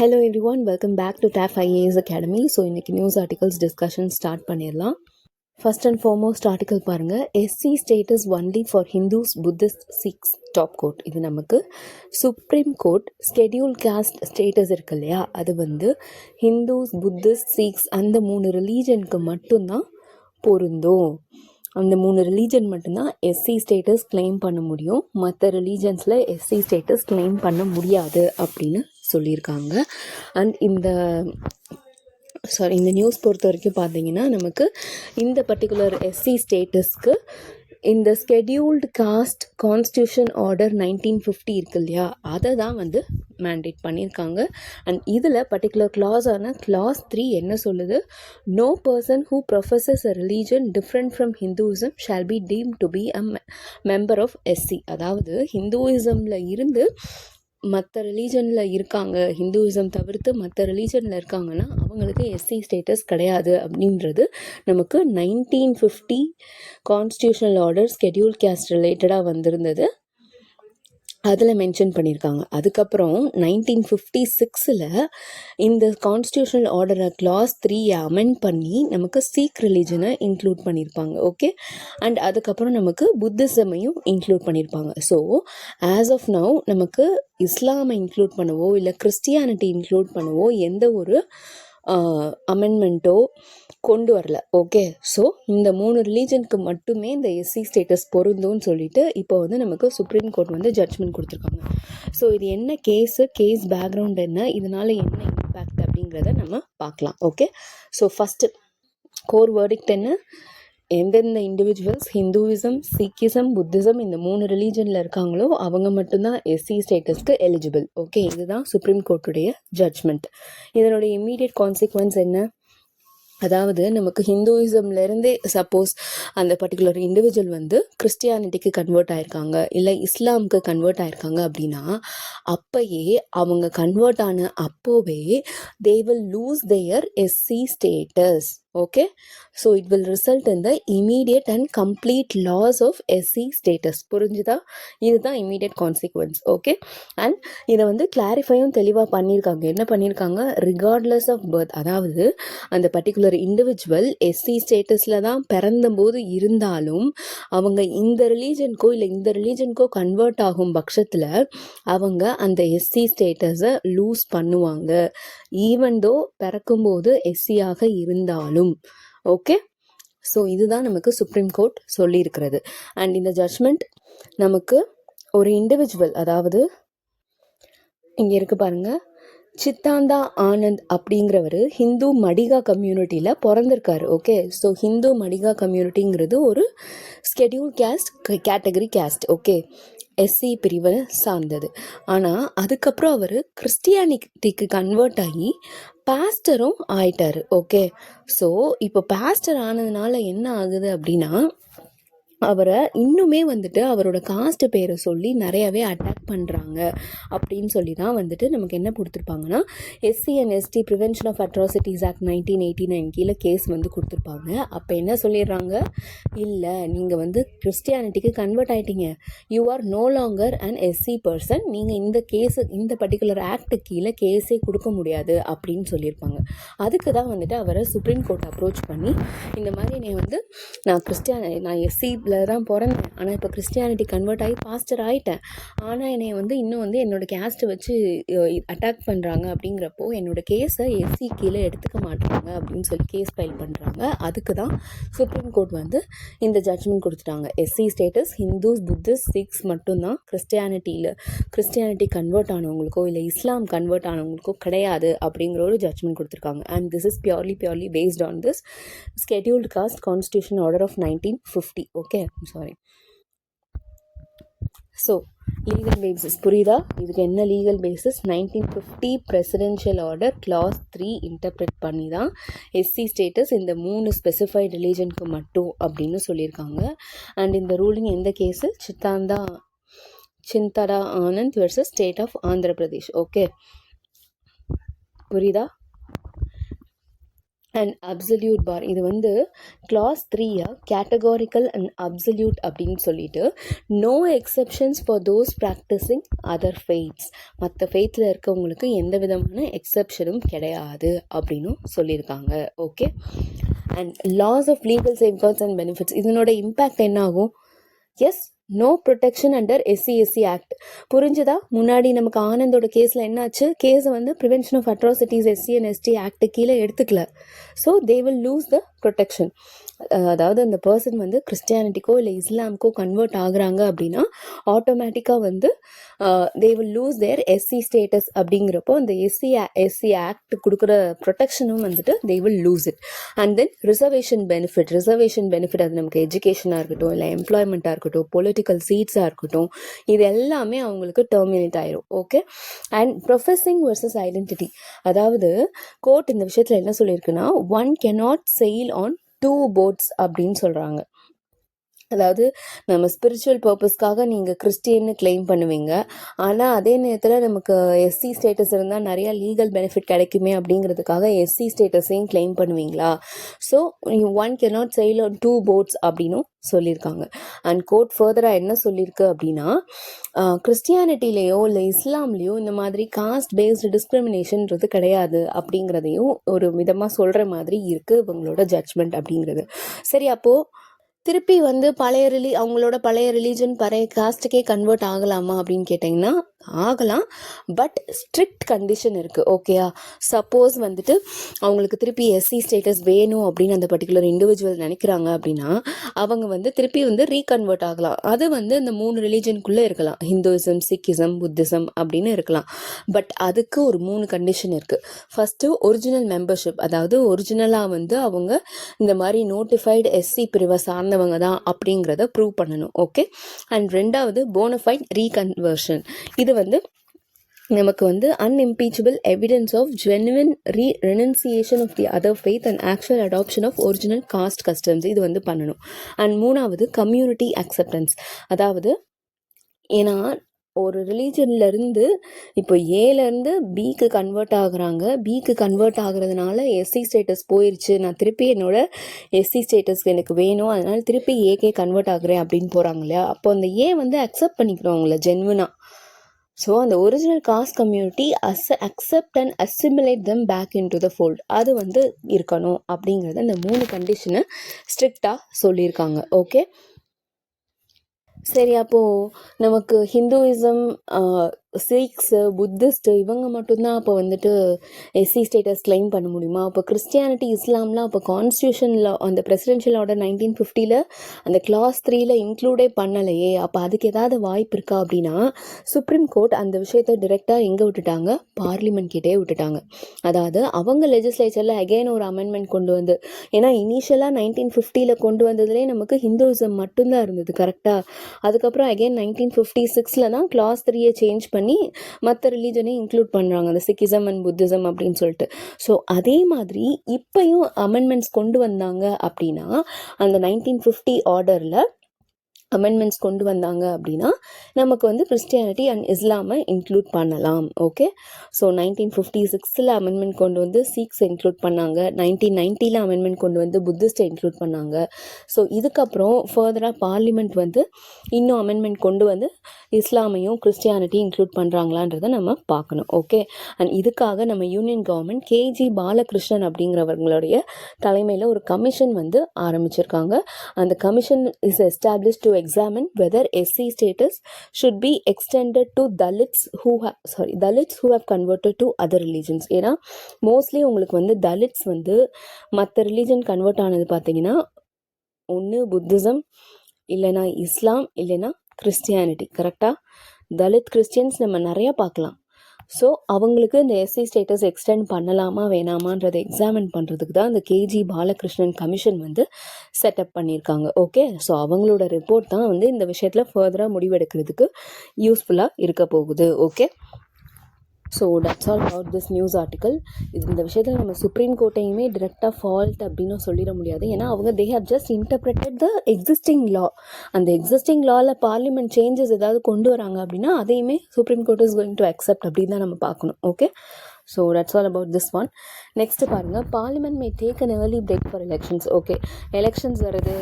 Hello everyone, welcome back to TAF IAS academy. So இன்றைக்கி news articles discussion start பண்ணிடலாம். First and foremost article பாருங்கள். SC status only for Hindus, Buddhist, Sikhs. Top court. இது நமக்கு supreme court schedule caste status இருக்கு இல்லையா, அது வந்து Hindus, Buddhist, six அந்த 3 ரிலீஜனுக்கு மட்டும்தான் பொருந்தும். அந்த 3 ரிலீஜன் மட்டும்தான் எஸ்சி ஸ்டேட்டஸ் கிளைம் பண்ண முடியும். மற்ற ரிலீஜன்ஸில் எஸ்சி ஸ்டேட்டஸ் கிளைம் பண்ண முடியாது அப்படின்னு சொல்லியிருக்காங்க. அண்ட் இந்த நியூஸ் பொறுத்த வரைக்கும் பார்த்தீங்கன்னா, நமக்கு இந்த பர்டிகுலர் எஸ்சி ஸ்டேட்டஸ்க்கு இந்த ஸ்கெடியூல்டு காஸ்ட் கான்ஸ்டியூஷன் ஆர்டர் 1950 இருக்கு இல்லையா, அதை தான் வந்து மேண்டேட் பண்ணியிருக்காங்க. அண்ட் இதில் பர்டிகுலர் கிளாஸான கிளாஸ் 3 என்ன சொல்லுது? No person who professes a religion different from Hinduism shall be deemed to be a member of SC. அதாவது ஹிந்துவிசமில் இருந்து மற்ற ரிலீஜனில் இருக்காங்க, ஹிந்துவிசம் தவிர்த்து மற்ற ரிலீஜனில் இருக்காங்கன்னா அவங்களுக்கு எஸ்சி ஸ்டேட்டஸ் கிடையாது அப்படின்றது நமக்கு 1950 கான்ஸ்டியூஷனல் ஆர்டர் ஸ்கெடியூல் காஸ்ட் ரிலேட்டடாக வந்திருந்தது, அதில் மென்ஷன் பண்ணியிருக்காங்க. அதுக்கப்புறம் 1956 இந்த கான்ஸ்டியூஷனல் ஆர்டரை கிளாஸ் 3 அமெண்ட் பண்ணி நமக்கு சீக் ரிலீஜனை இன்க்ளூட் பண்ணியிருப்பாங்க. ஓகே. அண்ட் அதுக்கப்புறம் நமக்கு புத்திசமையும் இன்க்ளூட் பண்ணியிருப்பாங்க. ஸோ ஆஸ் ஆஃப் நவ் நமக்கு இஸ்லாமை இன்க்ளூட் பண்ணவோ இல்லை கிறிஸ்டியானிட்டி இன்க்ளூட் பண்ணவோ எந்த ஒரு அமெண்ட்மெண்ட்டோ கொண்டு வரல. ஓகே. ஸோ இந்த 3 ரிலீஜனுக்கு மட்டுமே இந்த எஸ்சி ஸ்டேட்டஸ் பொருந்தும்னு சொல்லிட்டு இப்போ வந்து நமக்கு சுப்ரீம் கோர்ட் வந்து ஜட்ஜ்மெண்ட் கொடுத்துருக்காங்க. ஸோ இது என்ன கேஸ் பேக்ரவுண்ட் என்ன, இதனால் என்ன இம்பேக்ட் அப்படிங்கிறத நம்ம பார்க்கலாம். Okay. So first core verdict என்ன? எந்தெந்த இண்டிவிஜுவல்ஸ் ஹிந்துவிசம், சீக்கிசம், புத்திசம் இந்த 3 ரிலீஜனில் இருக்காங்களோ அவங்க மட்டும்தான் எஸ்சி ஸ்டேட்டஸ்க்கு எலிஜிபிள். ஓகே. இதுதான் சுப்ரீம் கோர்ட்டுடைய ஜட்ஜ்மெண்ட். இதனுடைய இம்மீடியட் கான்சிக்வன்ஸ் என்ன? அதாவது நமக்கு ஹிந்துவிசம்லேருந்தே சப்போஸ் அந்த பர்டிகுலர் இண்டிவிஜுவல் வந்து கிறிஸ்டியானிட்டிக்கு கன்வெர்ட் ஆயிருக்காங்க இல்லை இஸ்லாமுக்கு கன்வெர்ட் ஆயிருக்காங்க அப்படின்னா அப்பயே அவங்க கன்வெர்ட் ஆன அப்போவே they will lose their SC status. Okay. So it will result in the immediate and complete loss of SC status. புரிஞ்சுதா? இதுதான் இமீடியட் கான்சிக்வன்ஸ். ஓகே. அண்ட் இதை வந்து கிளாரிஃபையும் தெளிவாக பண்ணியிருக்காங்க. என்ன பண்ணியிருக்காங்க? ரிகார்ட்லெஸ் ஆஃப் பர்த், அதாவது அந்த பர்டிகுலர் இண்டிவிஜுவல் எஸ்சி ஸ்டேட்டஸில் தான் பிறந்தபோது இருந்தாலும் அவங்க இந்த ரிலீஜனுக்கோ இல்லை இந்த ரிலீஜனுக்கோ கன்வெர்ட் ஆகும் பட்சத்தில் அவங்க அந்த எஸ்சி ஸ்டேட்டஸை லூஸ் பண்ணுவாங்க, ஈவன் தோ பிறக்கும்போது எஸ்சியாக இருந்தாலும். ஓகே. ஸோ இதுதான் நமக்கு சுப்ரீம் கோர்ட் சொல்லியிருக்கிறது. அண்ட் இந்த ஜட்ஜ்மெண்ட் நமக்கு ஒரு இண்டிவிஜுவல், அதாவது இங்கே இருக்கு பாருங்க, சித்தாந்தா ஆனந்த் அப்படிங்கிறவர் ஹிந்து மடிகா கம்யூனிட்டியில் பிறந்திருக்காரு. ஓகே. ஸோ ஹிந்து மடிகா கம்யூனிட்டிங்கிறது ஒரு schedule caste category caste. Okay. SC பிரிவை சார்ந்தது. ஆனால் அதுக்கப்புறம் அவர் கிறிஸ்டியானிட்டிக்கு கன்வெர்ட் ஆகி பாஸ்டரும் ஆயிட்டாரு. ஓகே. ஸோ இப்போ பாஸ்டர் ஆனதுனால என்ன ஆகுது அப்படின்னா அவரை இன்னுமே வந்துட்டு அவரோட காஸ்ட் பேரை சொல்லி நிறையவே அட்டாக் பண்ணுறாங்க அப்படின்னு சொல்லி தான் வந்துட்டு நமக்கு என்ன கொடுத்துருப்பாங்கன்னா SC and ST prevention of atrocities act 1989 கீழே கேஸ் வந்து கொடுத்துருப்பாங்க. அப்போ என்ன சொல்லிடுறாங்க? இல்லை, நீங்கள் வந்து கிறிஸ்டியானிட்டிக்கு கன்வெர்ட் ஆகிட்டீங்க, you are no longer and SC person, நீங்கள் இந்த பர்டிகுலர் ஆக்ட் கீழே கேஸே கொடுக்க முடியாது அப்படின்னு சொல்லியிருப்பாங்க. அதுக்கு தான் வந்துட்டு அவரை சுப்ரீம் கோர்ட் அப்ரோச் பண்ணி இந்த மாதிரி நான் எஸ்சி தான் பிறந்தேன், ஆனால் இப்போ கிறிஸ்டியானிட்டி கன்வெர்ட் ஆகி பாஸ்டர் ஆகிட்டேன், ஆனால் என்னை வந்து இன்னும் வந்து என்னோட கேஸ்ட்டை வச்சு அட்டாக் பண்ணுறாங்க, அப்படிங்கிறப்போ என்னோட கேஸை எஸ்சி கீழே எடுத்துக்க மாட்டாங்க அப்படின்னு சொல்லி கேஸ் ஃபைல் பண்ணுறாங்க. அதுக்கு தான் சுப்ரீம் கோர்ட் வந்து இந்த ஜட்ஜ்மெண்ட் கொடுத்துட்டாங்க. SC status Hindus, Buddhist, Sikhs மட்டும்தான், கிறிஸ்டியானிட்டி கன்வெர்ட் ஆனவங்களுக்கோ இல்லை இஸ்லாம் கன்வெர்ட் ஆனவங்களுக்கோ கிடையாது அப்படிங்கிற ஒரு ஜட்ஜ்மெண்ட் கொடுத்துருக்காங்க. And this is purely based on this scheduled caste constitution order of 1950. Okay. Sorry. So legal basis புரியுதா? இதுக்கு என்ன legal basis? 1950 presidential order clause 3 interpret பண்ணி தான் எஸ்சி ஸ்டேட்டஸ் இந்த 3 ஸ்பெசிஃபைட் ரிலீஜனுக்கு மட்டும் அப்படின்னு சொல்லியிருக்காங்க. அண்ட் இந்த ரூலிங் எந்த case? Chinthada Anand versus state of Andhra Pradesh. Okay. புரியுதா? அண்ட் அப்சல்யூட் பார், இது வந்து கிளாஸ் 3 கேட்டகாரிக்கல் அண்ட் அப்சல்யூட் அப்படின்னு சொல்லிட்டு no exceptions for those practising other faiths, மற்ற ஃபெய்த்தில் இருக்கவங்களுக்கு எந்த விதமான எக்ஸப்ஷனும் கிடையாது அப்படின்னு சொல்லியிருக்காங்க. Okay. And loss of legal safeguards and benefits, இதனோட இம்பேக்ட் என்ன ஆகும்? Yes, no protection under SC act. புரிஞ்சுதா? முன்னாடி நமக்கு ஆனந்தோட கேஸில் என்னாச்சு? கேஸை வந்து prevention of atrocities SC and ST act கீழே எடுத்துக்கல. So they will lose the protection. அதாவது அந்த பர்சன் வந்து கிறிஸ்டியானிட்டிக்கோ இல்லை இஸ்லாமுக்கோ கன்வெர்ட் ஆகுறாங்க அப்படின்னா ஆட்டோமேட்டிக்காக வந்து they will lose their SC status. அப்படிங்கிறப்போ அந்த எஸ்சி ஆக்ட் கொடுக்குற ப்ரொடெக்ஷனும் வந்துட்டு they will lose it. And then reservation benefit அது நமக்கு எஜுகேஷனாக இருக்கட்டும், இல்லை எம்ப்ளாய்மெண்ட்டாக இருக்கட்டும், பொலிட்டிக்கல் சீட்ஸாக இருக்கட்டும், இது எல்லாமே அவங்களுக்கு டெர்மினேட் ஆயிரும். Okay. And professing versus identity, அதாவது கோர்ட் இந்த விஷயத்தில் என்ன சொல்லியிருக்குன்னா, one cannot sail on 2 boats அப்படின்னு சொல்கிறாங்க. அதாவது நம்ம ஸ்பிரிச்சுவல் பர்பஸ்க்காக நீங்கள் கிறிஸ்டியன்னு கிளைம் பண்ணுவீங்க, ஆனால் அதே நேரத்தில் நமக்கு எஸ்சி ஸ்டேட்டஸ் இருந்தால் நிறையா லீகல் பெனிஃபிட் கிடைக்குமே அப்படிங்கிறதுக்காக எஸ்சி ஸ்டேட்டஸையும் கிளைம் பண்ணுவீங்களா? So one cannot sail on 2 boats அப்படின்னும் சொல்லியிருக்காங்க. அண்ட் கோர்ட் ஃபர்தராக என்ன சொல்லியிருக்கு அப்படின்னா, கிறிஸ்டியானிட்டிலேயோ இல்லை இஸ்லாம்லேயோ இந்த மாதிரி காஸ்ட் பேஸ்டு டிஸ்கிரிமினேஷன்றது கிடையாது அப்படிங்கிறதையும் ஒரு விதமாக சொல்கிற மாதிரி இருக்குது இவங்களோட ஜட்ஜ்மெண்ட் அப்படிங்கிறது. சரி, அப்போது திருப்பி வந்து அவங்களோட பழைய ரிலீஜன் பழைய காஸ்ட்டுக்கே கன்வெர்ட் ஆகலாமா அப்படின்னு கேட்டிங்கன்னா ஆகலாம். பட் ஸ்ட்ரிக்ட் கண்டிஷன் இருக்குது. ஓகேயா? சப்போஸ் வந்துட்டு அவங்களுக்கு திருப்பி எஸ்சி ஸ்டேட்டஸ் வேணும் அப்படின்னு அந்த பர்டிகுலர் இண்டிவிஜுவல் நினைக்கிறாங்க அப்படின்னா அவங்க வந்து திருப்பி வந்து ரீகன்வெர்ட் ஆகலாம். அது வந்து இந்த 3 ரிலீஜனுக்குள்ளே இருக்கலாம், ஹிந்துயிசம், சிக்கிசம், புத்திசம் அப்படின்னு இருக்கலாம். பட் அதுக்கு ஒரு 3 கண்டிஷன் இருக்குது. ஃபஸ்ட்டு ஒரிஜினல் மெம்பர்ஷிப், அதாவது ஒரிஜினலாக வந்து அவங்க இந்த மாதிரி நோட்டிஃபைடு எஸ்சி பிரிவை சார்ந்தவங்க தான் அப்படிங்கிறத ப்ரூவ் பண்ணணும். ஓகே. அண்ட் 2வது போனஃபைட் ரீகன்வர்ஷன், இது வந்து நமக்கு வந்து unimpeachable evidence of genuine renunciation of the other faith and actual adoption of original caste customs, இது வந்து பண்ணணும். அண்ட் 3வது கம்யூனிட்டி அக்செப்டன்ஸ், அதாவது ஏன்னா ஒரு ரிலீஜன்லேருந்து இப்போ ஏலேருந்து பிக்கு கன்வெர்ட் ஆகுறாங்க, பிக்கு கன்வெர்ட் ஆகுறதுனால எஸ்சி ஸ்டேட்டஸ் போயிடுச்சு, நான் திருப்பி என்னோட எஸ்சி ஸ்டேட்டஸ் எனக்கு வேணும், அதனால் திருப்பி ஏகே கன்வெர்ட் ஆகுறேன் அப்படின்னு போகிறாங்க இல்லையா? அப்போ அந்த ஏ வந்து அக்செப்ட் பண்ணிக்கிறவங்கள ஜென்வனாக. ஸோ அந்த original caste community accept and assimilate them back into the fold, அது வந்து இருக்கணும் அப்படிங்கிறத இந்த 3 கண்டிஷனை ஸ்ட்ரிக்டாக சொல்லியிருக்காங்க. ஓகே. சரி, அப்போது நமக்கு ஹிந்துயிசம், சிக்ஸு, புத்திஸ்ட்டு இவங்க மட்டும்தான் அப்போ வந்துட்டு எஸ்சி ஸ்டேட்டஸ் கிளைம் பண்ண முடியுமா? அப்போ கிறிஸ்டியானிட்டி, இஸ்லாம்லாம் அப்போ கான்ஸ்டியூஷனில் அந்த பிரசிடென்ஷியல் ஆர்டர் 1950 அந்த கிளாஸ் 3 இன்க்ளூடே பண்ணலையே, அப்போ அதுக்கு ஏதாவது வாய்ப்பு இருக்கா அப்படின்னா சுப்ரீம் கோர்ட் அந்த விஷயத்தை டிரெக்டாக எங்கே விட்டுட்டாங்க? பார்லிமெண்ட் கிட்டே விட்டுட்டாங்க. அதாவது அவங்க லெஜிஸ்லேச்சரில் அகெயின் ஒரு அமெண்ட்மெண்ட் கொண்டு வந்து, ஏன்னா இனிஷியலாக 1950 கொண்டு வந்ததுலேயே நமக்கு ஹிந்துயிசம் மட்டும்தான் இருந்தது, கரெக்டாக? அதுக்கப்புறம் அகெயின் 1956 தான் கிளாஸ் 3 சேஞ்ச் பண்ணி மற்ற ரிலீஜனையும் இன்க்ளூட் பண்ணுறாங்க, அந்த சிக்கிசம் அண்ட் புத்திசம் அப்படின்னு சொல்லிட்டு. ஸோ அதே மாதிரி இப்பையும் அமெண்ட்மெண்ட்ஸ் கொண்டு வந்தாங்க அப்படின்னா அந்த 1950 ஆர்டரில் அமெண்ட்மெண்ட்ஸ் கொண்டு வந்தாங்க அப்படின்னா நமக்கு வந்து கிறிஸ்டியானிட்டி அண்ட் இஸ்லாமை இன்க்ளூட் பண்ணலாம். ஓகே. ஸோ 1956 அமெண்ட்மெண்ட் கொண்டு வந்து சீக்ஸை இன்க்ளூட் பண்ணாங்க, 1990 அமெண்ட்மெண்ட் கொண்டு வந்து புத்திஸ்ட்டை இன்க்ளூட் பண்ணாங்க. ஸோ இதுக்கப்புறம் ஃபர்தராக பார்லிமெண்ட் வந்து இன்னும் அமெண்ட்மெண்ட் கொண்டு வந்து இஸ்லாமையும் கிறிஸ்டியானிட்டியும் இன்க்ளூட் பண்ணுறாங்களான்றதை நம்ம பார்க்கணும். ஓகே. அண்ட் இதுக்காக நம்ம யூனியன் கவர்மெண்ட் கேஜி பாலகிருஷ்ணன் அப்படிங்கிறவங்களுடைய தலைமையில் ஒரு கமிஷன் வந்து ஆரம்பிச்சிருக்காங்க. அந்த commission is established to examine whether SC status should be extended to Dalits who have converted to other religions. ஏன்னா மோஸ்ட்லி உங்களுக்கு வந்து தலித்ஸ் வந்து மற்ற ரிலீஜன் கன்வெர்ட் ஆனது பார்த்தீங்கன்னா ஒன்று புத்திசம், இல்லைனா இஸ்லாம், இல்லைனா கிறிஸ்டியானிட்டி. கரெக்டாக தலித் கிறிஸ்டியன்ஸ் நம்ம நிறையா பார்க்கலாம். ஸோ அவங்களுக்கு இந்த எஸ்சி ஸ்டேட்டஸ் எக்ஸ்டெண்ட் பண்ணலாமா வேணாமான்றதை எக்ஸாமின் பண்ணுறதுக்கு தான் இந்த கேஜி பாலகிருஷ்ணன் கமிஷன் வந்து செட்டப் பண்ணியிருக்காங்க. ஓகே. ஸோ அவங்களோட ரிப்போர்ட் தான் வந்து இந்த விஷயத்தில் ஃபர்தராக முடிவெடுக்கிறதுக்கு யூஸ்ஃபுல்லாக இருக்க போகுது. Okay. So that's all about this news article. இந்த விஷயத்தில் நம்ம சுப்ரீம் கோர்ட்டையுமே டிரெக்டாக ஃபால்ட் அப்படின்னு சொல்லிட முடியாது. ஏன்னா அவங்க they have just interpreted the existing law. அந்த எக்ஸிஸ்டிங் லாவில் பார்லிமெண்ட் சேஞ்சஸ் ஏதாவது கொண்டு வராங்க அப்படின்னா அதையுமே supreme court is going to accept அப்படின்னு தான் நம்ம பார்க்கணும். Okay. So that's all about this one. Next பாருங்கள், parliament may take an early break for elections. Okay, elections வருது,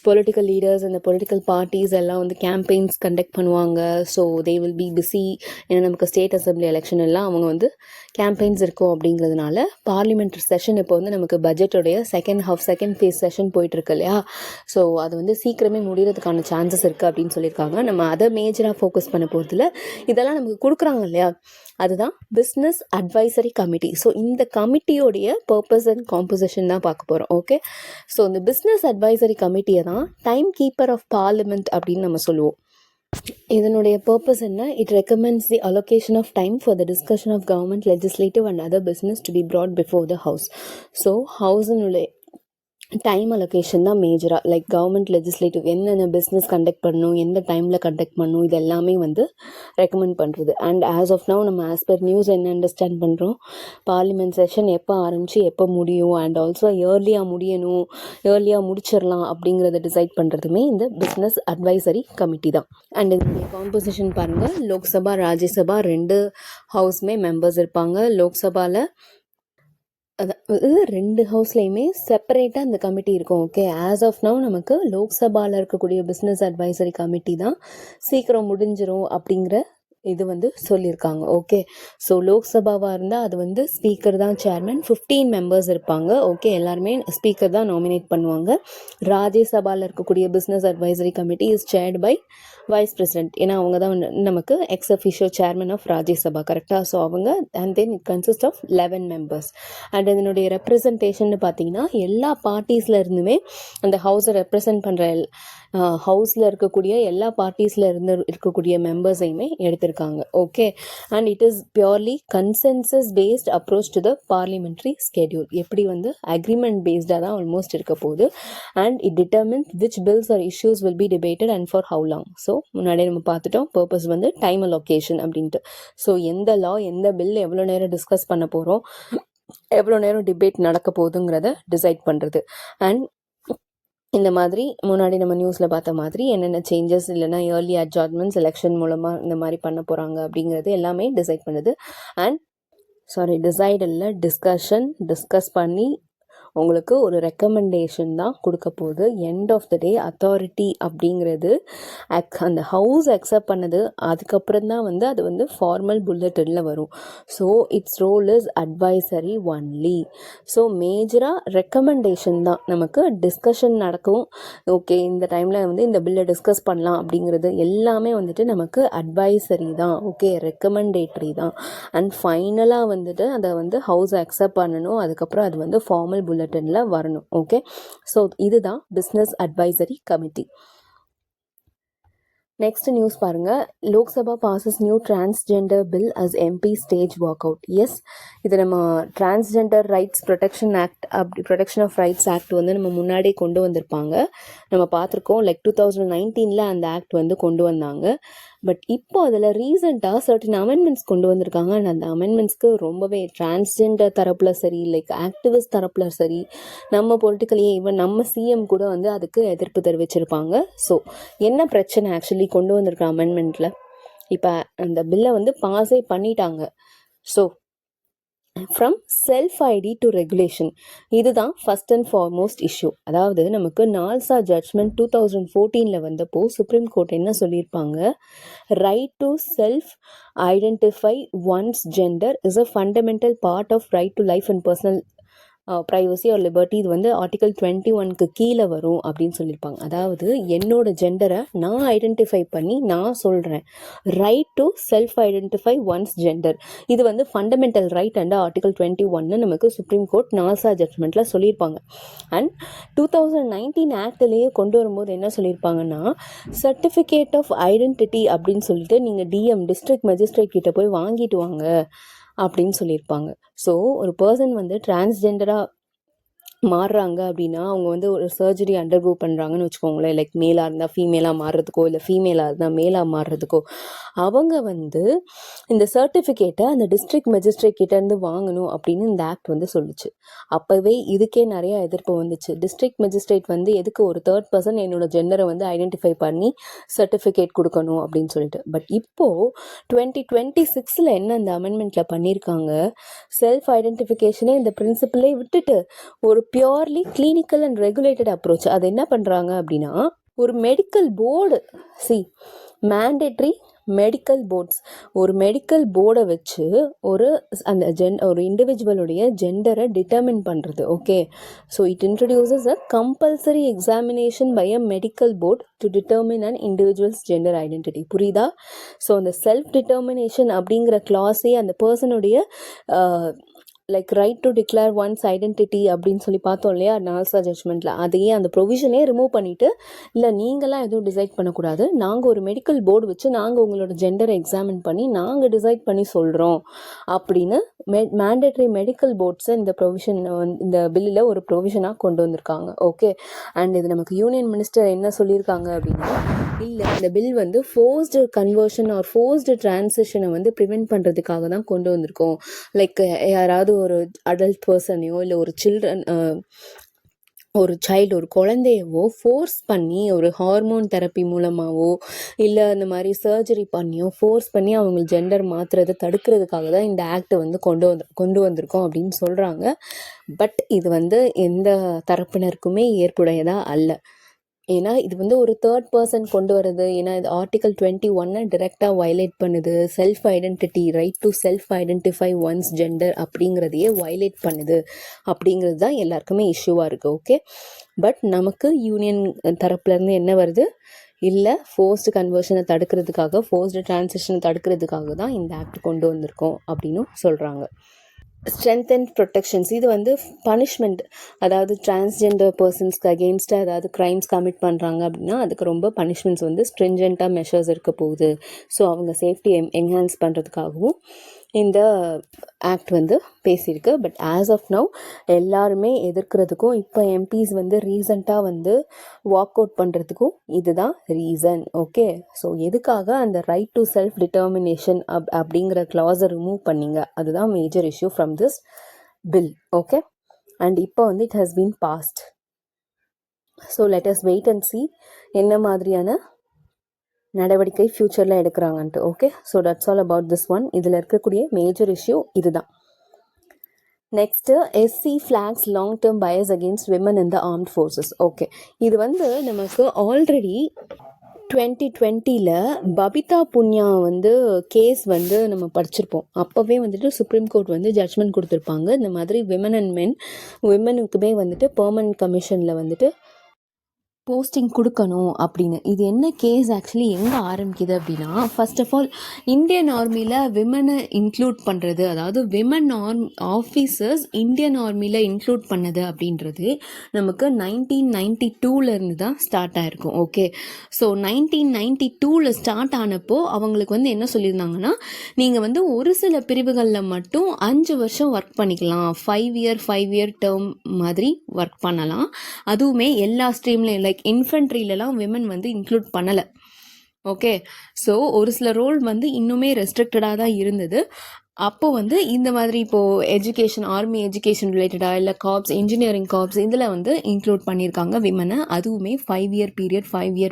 பொலிட்டிக்கல் லீடர்ஸ் அந்த பொலிட்டிக்கல் பார்ட்டிஸ் எல்லாம் வந்து கேம்பெயின்ஸ் கண்டக்ட் பண்ணுவாங்க. So they will be busy. ஏன்னா நமக்கு ஸ்டேட் அசம்பிளி எலெக்ஷன் எல்லாம் அவங்க வந்து கேம்பெயின்ஸ் இருக்கும் அப்படிங்கிறதுனால பார்லிமெண்ட் செஷன் இப்போ வந்து நமக்கு பட்ஜெட்டோடைய செகண்ட் ஃபேஸ் செஷன் போயிட்டுருக்கு இல்லையா. ஸோ அது வந்து சீக்கிரமே முடிகிறதுக்கான சான்சஸ் இருக்குது அப்படின்னு சொல்லியிருக்காங்க. நம்ம அதை மேஜராக ஃபோக்கஸ் பண்ண போகிறதுல இதெல்லாம் நமக்கு கொடுக்குறாங்க இல்லையா, அதுதான் பிஸ்னஸ் அட்வைசரி கமிட்டி. ஸோ இந்த கமிட்டியோடைய பர்பஸ் அண்ட் காம்போசிஷன் தான் பார்க்க போகிறோம். ஓகே, ஸோ இந்த பிஸ்னஸ் அட்வைசரி கமிட்டியை தான் டைம் கீப்பர் ஆஃப் பார்லிமெண்ட் அப்படின்னு நம்ம சொல்லுவோம். இதனுடைய பர்பஸ் என்ன? It recommends the allocation of time for the discussion of government legislative and other business to be brought before the house. So ஹவுஸினுடைய time allocation தான் மேஜராக, like government legislative என்னென்ன business conduct பண்ணணும், எந்த டைமில் கண்டக்ட் பண்ணணும், இது எல்லாமே வந்து ரெக்கமெண்ட் பண்ணுறது. அண்ட் ஆஸ் ஆஃப் நவ் நம்ம ஆஸ் பர் நியூஸ் என்ன அண்டர்ஸ்டாண்ட் பண்ணுறோம், பார்லிமெண்ட் செஷன் எப்போ ஆரம்பித்து எப்போ முடியும், அண்ட் ஆல்சோ ஏர்லியாக முடிச்சிடலாம் அப்படிங்கிறத டிசைட் பண்ணுறதுமே இந்த பிஸ்னஸ் அட்வைசரி கமிட்டி தான். அண்ட் இதனுடைய காம்போசிஷன் பாருங்கள், லோக்சபா ராஜ்யசபா 2 ஹவுஸ்மே மெம்பர்ஸ் இருப்பாங்க. லோக்சபாவில் அதாவது 2 ஹவுஸ்லேயுமே செப்பரேட்டாக இந்த கமிட்டி இருக்கும். ஓகே, ஆஸ் ஆஃப் நவ் நமக்கு லோக்சபாவில் இருக்கக்கூடிய பிஸ்னஸ் அட்வைசரி கமிட்டி தான் சீக்கிரம் முடிஞ்சிரும் அப்படிங்கிற இது வந்து சொல்லியிருக்காங்க. ஓகே, ஸோ லோக்சபாவாக இருந்தால் அது வந்து ஸ்பீக்கர் தான் சேர்மன், 15 மெம்பர்ஸ் இருப்பாங்க. ஓகே, எல்லாருமே ஸ்பீக்கர் தான் நாமினேட் பண்ணுவாங்க. ராஜ்யசபாவில் இருக்கக்கூடிய business advisory committee is chaired by vice president. ஏன்னா அவங்க தான் நமக்கு ex official chairman of Rajya Sabha, கரெக்டாக. ஸோ அவங்க and then it consist of 11 members. And இதனுடைய ரெப்ரசன்டேஷன் பார்த்தீங்கன்னா எல்லா பார்ட்டிஸில் இருந்துமே அந்த ஹவுஸை ரெப்ரசன்ட் பண்ணுற ஹவுஸில் இருக்கக்கூடிய எல்லா பார்ட்டிஸில் இருந்து இருக்கக்கூடிய மெம்பர்ஸையுமே எடுத்திருக்காங்க. Okay, and it is purely consensus based approach to the parliamentary schedule. எப்படி வந்து அக்ரிமெண்ட் பேஸ்டாக தான் ஆல்மோஸ்ட் இருக்க போகுது. And it determines which bills or issues will be debated and for how long. So முன்னாடியே நம்ம பார்த்துட்டோம், பர்பஸ் வந்து டைம் அலோகேஷன் அப்படின்ட்டு. ஸோ எந்த லா எந்த பில் எவ்வளோ நேரம் டிஸ்கஸ் பண்ண போகிறோம், எவ்வளோ நேரம் டிபேட் நடக்க போகுதுங்கிறத டிசைட் பண்ணுறது. அண்ட் இந்த மாதிரி முன்னாடி நம்ம நியூஸில் பார்த்த மாதிரி என்னென்ன சேஞ்சஸ் இல்லைனா ஏர்லி அட்ஜார்ட்மெண்ட்ஸ் எலெக்ஷன் மூலமாக இந்த மாதிரி பண்ண போகிறாங்க அப்படிங்கிறது எல்லாமே டிசைட் பண்ணுது. அண்ட் டிசைட் இல்லை, டிஸ்கஸ் பண்ணி உங்களுக்கு ஒரு ரெக்கமெண்டேஷன் தான் கொடுக்க போகுது. End of the day authority அப்படிங்கிறது அந்த ஹவுஸ் அக்செப்ட் பண்ணது அதுக்கப்புறம் தான் வந்து அது வந்து ஃபார்மல் புல்லட்டினில் வரும். So its role is advisory only. So மேஜராக ரெக்கமெண்டேஷன் தான், நமக்கு டிஸ்கஷன் நடக்கும். ஓகே, இந்த டைமில் வந்து இந்த பில்லை டிஸ்கஸ் பண்ணலாம் அப்படிங்கிறது எல்லாமே வந்துட்டு நமக்கு அட்வைசரி தான். ஓகே, ரெக்கமெண்டேட்டரி தான். அண்ட் ஃபைனலாக வந்துட்டு அதை வந்து ஹவுஸ் அக்செப்ட் பண்ணணும். அதுக்கப்புறம் அது வந்து ஃபார்மல் புல்லட்டினில் வரணும். ஓகே, ஸோ இதுதான் business advisory committee. Next news பாருங்க, Lok Sabha passes new transgender bill as MP stage walk out. Yes, இது நம்ம transgender rights protection of rights act வந்து நம்ம முன்னாடியே கொண்டு வந்திருப்பாங்க, நம்ம பார்த்துருக்கோம். லைக் 2019 அந்த ஆக்ட் வந்து கொண்டு வந்தாங்க. பட் இப்போ அதில் ரீசெண்டாக சர்டன் அமெண்ட்மெண்ட்ஸ் கொண்டு வந்திருக்காங்க. அண்ட் அந்த அமெண்ட்மெண்ட்ஸ்க்கு ரொம்பவே டிரான்ஸ்ஜெண்டர் தரப்பில் சரி, லைக் ஆக்டிவிஸ்ட் தரப்பில் சரி, நம்ம பொலிட்டிக்கலியே ஈவன் நம்ம சிஎம் கூட வந்து அதுக்கு எதிர்ப்பு தெரிவிச்சிருப்பாங்க. ஸோ என்ன பிரச்சனை ஆக்சுவலி கொண்டு வந்திருக்க அமெண்ட்மெண்ட்டில், இப்போ அந்த பில்லை வந்து பாஸே பண்ணிட்டாங்க. So from self ID to regulation, இதுதான் ஃபர்ஸ்ட் அண்ட் ஃபார்மோஸ்ட் இஷ்யூ. அதாவது நமக்கு நால்சா ஜட்ஜ்மெண்ட் 2014 வந்தப்போ சுப்ரீம் கோர்ட் என்ன சொல்லியிருப்பாங்க, right to self identify one's gender is a fundamental part of right to life and personal privacy or liberty. இது வந்து article 21 கீழே வரும் அப்படின்னு சொல்லியிருப்பாங்க. அதாவது என்னோட ஜெண்டரை நான் ஐடென்டிஃபை பண்ணி நான் சொல்கிறேன், right to self identify one's gender, இது வந்து ஃபண்டமெண்டல் ரைட் அண்டர் ஆர்டிகல் 21 நமக்கு சுப்ரீம் கோர்ட் நால்சா ஜட்ஜ்மெண்ட்டில் சொல்லியிருப்பாங்க. அண்ட் 2019 ஆக்ட்லேயே கொண்டு வரும்போது என்ன சொல்லியிருப்பாங்கன்னா, சர்டிஃபிகேட் ஆஃப் ஐடென்டிட்டி அப்படின்னு சொல்லிட்டு நீங்கள் டிஎம் டிஸ்ட்ரிக்ட் மேஜிஸ்ட்ரேட் கிட்ட போய் வாங்கிட்டு வாங்க அப்படின்னு சொல்லியிருப்பாங்க. ஸோ ஒரு பர்சன் வந்து டிரான்ஸ்ஜெண்டராக மாறுறாங்க அப்படின்னா அவங்க வந்து ஒரு சர்ஜரி அண்டர்கோ பண்ணுறாங்கன்னு வச்சுக்கோங்களேன், லைக் மேலாக இருந்தால் ஃபீமேலாக மாறுறதுக்கோ இல்லை ஃபீமேலாக இருந்தால் மேலாக மாறுறதுக்கோ அவங்க வந்து இந்த சர்டிஃபிகேட்டை அந்த டிஸ்ட்ரிக்ட் மெஜிஸ்ட்ரேட் கிட்டேருந்து வாங்கணும் அப்படின்னு இந்த ஆக்ட் வந்து சொல்லுச்சு. அப்போவே இதுக்கே நிறையா எதிர்ப்பு வந்துச்சு. டிஸ்ட்ரிக்ட் மெஜிஸ்ட்ரேட் வந்து எதுக்கு ஒரு தேர்ட் பர்சன் என்னோட ஜெண்டரை வந்து ஐடென்டிஃபை பண்ணி சர்டிஃபிகேட் கொடுக்கணும் அப்படின்னு சொல்லிட்டு. பட் இப்போது 2026 என்ன இந்த அமெண்ட்மெண்ட்டில் பண்ணியிருக்காங்க, செல்ஃப் ஐடென்டிஃபிகேஷனே இந்த பிரின்சிபலே விட்டுட்டு ஒரு purely clinical and regulated approach. அது என்ன பண்ணுறாங்க அப்படின்னா, ஒரு medical board, mandatory medical boards, ஒரு மெடிக்கல் போர்டை வச்சு ஒரு இண்டிவிஜுவலுடைய ஜெண்டரை டிட்டர்மின் பண்ணுறது. Okay, so it introduces a compulsory examination by a medical board to determine an individual's gender identity. புரியுதா? ஸோ அந்த செல்ஃப் டிட்டர்மினேஷன் அப்படிங்கிற கிளாஸே அந்த பர்சனுடைய like right to declare one's identity அப்படின்னு சொல்லி பார்த்தோம் இல்லையா நால்சா ஜட்ஜ்மெண்ட்டில், அதையே அந்த ப்ரொவிஷனே ரிமூவ் பண்ணிவிட்டு, இல்லை நீங்களாம் எதுவும் டிசைட் பண்ணக்கூடாது, நாங்கள் ஒரு மெடிக்கல் போர்டு வச்சு நாங்கள் உங்களோட ஜெண்டரை எக்ஸாமின் பண்ணி நாங்கள் டிசைட் பண்ணி சொல்கிறோம் அப்படின்னு மேண்டேட்ரி மெடிக்கல் போர்ட்ஸை இந்த ப்ரொவிஷன் இந்த பில்லில் ஒரு ப்ரொவிஷனாக கொண்டு வந்திருக்காங்க. ஓகே, அண்ட் இது நமக்கு யூனியன் மினிஸ்டர் என்ன சொல்லியிருக்காங்க அப்படின்னா, இல்லை இந்த பில் வந்து ஃபோர்ஸ்டு கன்வர்ஷன் ஆர் ஃபோர்ஸ்டு டிரான்சிஷனை வந்து ப்ரிவெண்ட் பண்ணுறதுக்காக தான் கொண்டு வந்திருக்கோம். லைக் யாராவது ஒரு அடல்ட் பர்சனையோ இல்லை ஒரு சைல்டு, ஒரு குழந்தையவோ ஃபோர்ஸ் பண்ணி ஒரு ஹார்மோன் தெரப்பி மூலமாகவோ இல்லை அந்த மாதிரி சர்ஜரி பண்ணியோ ஃபோர்ஸ் பண்ணி அவங்க ஜெண்டர் மாற்றுறதை தடுக்கிறதுக்காக தான் இந்த ஆக்ட் வந்து கொண்டு வந்திருக்கோம் அப்படின்னு சொல்கிறாங்க. பட் இது வந்து எந்த தரப்பினருக்குமே ஏற்புடையதாக அல்ல. ஏன்னா இது வந்து ஒரு தேர்ட் பர்சன் கொண்டு வருது. ஏன்னா இது ஆர்டிகல் 21 டிரெக்டாக வயலேட் பண்ணுது. Self identity, right to self identify one's gender அப்படிங்கிறதையே வயலேட் பண்ணுது அப்படிங்கிறது தான் எல்லாருக்குமே இஷ்யூவாக இருக்குது. ஓகே, பட் நமக்கு யூனியன் தரப்புலேருந்து என்ன வருது, இல்லை ஃபோர்ஸ்டு கன்வர்ஷனை தடுக்கிறதுக்காக, ஃபோர்ஸ்டு டிரான்சிஷனை தடுக்கிறதுக்காக தான் இந்த ஆக்ட் கொண்டு வந்திருக்கோம் அப்படின்னு சொல்கிறாங்க. ஸ்ட்ரென்தன் ப்ரொடெக்ஷன்ஸ், இது வந்து பனிஷ்மெண்ட், அதாவது டிரான்ஸ்ஜெண்டர் பர்சன்ஸ்க்கு அகெயின்ஸ்டாக ஏதாவது க்ரைம்ஸ் கமிட் பண்ணுறாங்க அப்படின்னா அதுக்கு ரொம்ப பனிஷ்மெண்ட்ஸ் வந்து ஸ்ட்ரிஞ்செண்ட்டாக மெஷர்ஸ் இருக்க போகுது. ஸோ அவங்க சேஃப்டி என்ஹான்ஸ் பண்ணுறதுக்காகவும் இந்த ஆக்ட் வந்து பேசியிருக்கு. பட் ஆஸ் ஆஃப் நவ் எல்லாருமே எதிர்க்கிறதுக்கும் இப்போ எம்பிஸ் வந்து ரீசண்டாக வந்து வாக் அவுட் பண்ணுறதுக்கும் இதுதான் ரீசன். ஓகே, ஸோ எதுக்காக அந்த ரைட் டு செல்ஃப் டிட்டர்மினேஷன் அப்படிங்கிற கிளாஸை ரிமூவ் பண்ணிங்க, அதுதான் major issue from this bill. Okay, and இப்போ வந்து it has been passed. So let us wait and see என்ன மாதிரியான நடவடிக்கை ஃப்யூச்சரில் எடுக்கிறாங்கன்ட்டு. Okay, so that's all about this one. இதில் இருக்கக்கூடிய மேஜர் இஷ்யூ இதுதான். Next SC flags long term bias against women in the armed forces. Okay, இது வந்து நமக்கு ஆல்ரெடி 2020 பபிதா புன்யா வந்து கேஸ் வந்து நம்ம படிச்சிருப்போம். அப்போவே வந்துட்டு சுப்ரீம் கோர்ட் வந்து ஜட்ஜ்மெண்ட் கொடுத்துருப்பாங்க. இந்த மாதிரி விமனுக்குமே வந்துட்டு பெர்மனன்ட் கமிஷனில் வந்துட்டு போஸ்டிங் கொடுக்கணும் அப்படின்னு. இது என்ன கேஸ் ஆக்சுவலி எங்கே ஆரம்பிக்குது அப்படின்னா, ஃபர்ஸ்ட் ஆஃப் ஆல் இந்தியன் ஆர்மியில் விமனை இன்க்ளூட் பண்ணுறது, அதாவது விமன் ஆஃபீஸர்ஸ் இந்தியன் ஆர்மியில் இன்க்ளூட் பண்ணது அப்படின்றது நமக்கு 1992 தான் ஸ்டார்ட் ஆகிருக்கும். ஓகே, ஸோ 1992 ஸ்டார்ட் ஆனப்போ அவங்களுக்கு வந்து என்ன சொல்லியிருந்தாங்கன்னா, நீங்கள் வந்து ஒரு சில பிரிவுகளில் மட்டும் 5 வருஷம் ஒர்க் பண்ணிக்கலாம், 5 இயர் டேர்ம் மாதிரி ஒர்க் பண்ணலாம், அதுவுமே எல்லா ஸ்ட்ரீம்லையும் லைக் இன்ஃபென்ட்ரியிலலாம் விமன் வந்து இன்க்ளூட் பண்ணலை. ஓகே, ஸோ ஒரு சில ரோல் வந்து இன்னுமே ரெஸ்ட்ரிக்டடாக தான் இருந்தது. அப்போ வந்து இந்த மாதிரி இப்போது எஜுகேஷன், ஆர்மி எஜுகேஷன் ரிலேட்டடாக இல்லை கார்ப்ஸ், இன்ஜினியரிங் கார்ப்ஸ் இதில் வந்து இன்க்ளூட் பண்ணியிருக்காங்க விமனை. அதுவுமே 5 இயர்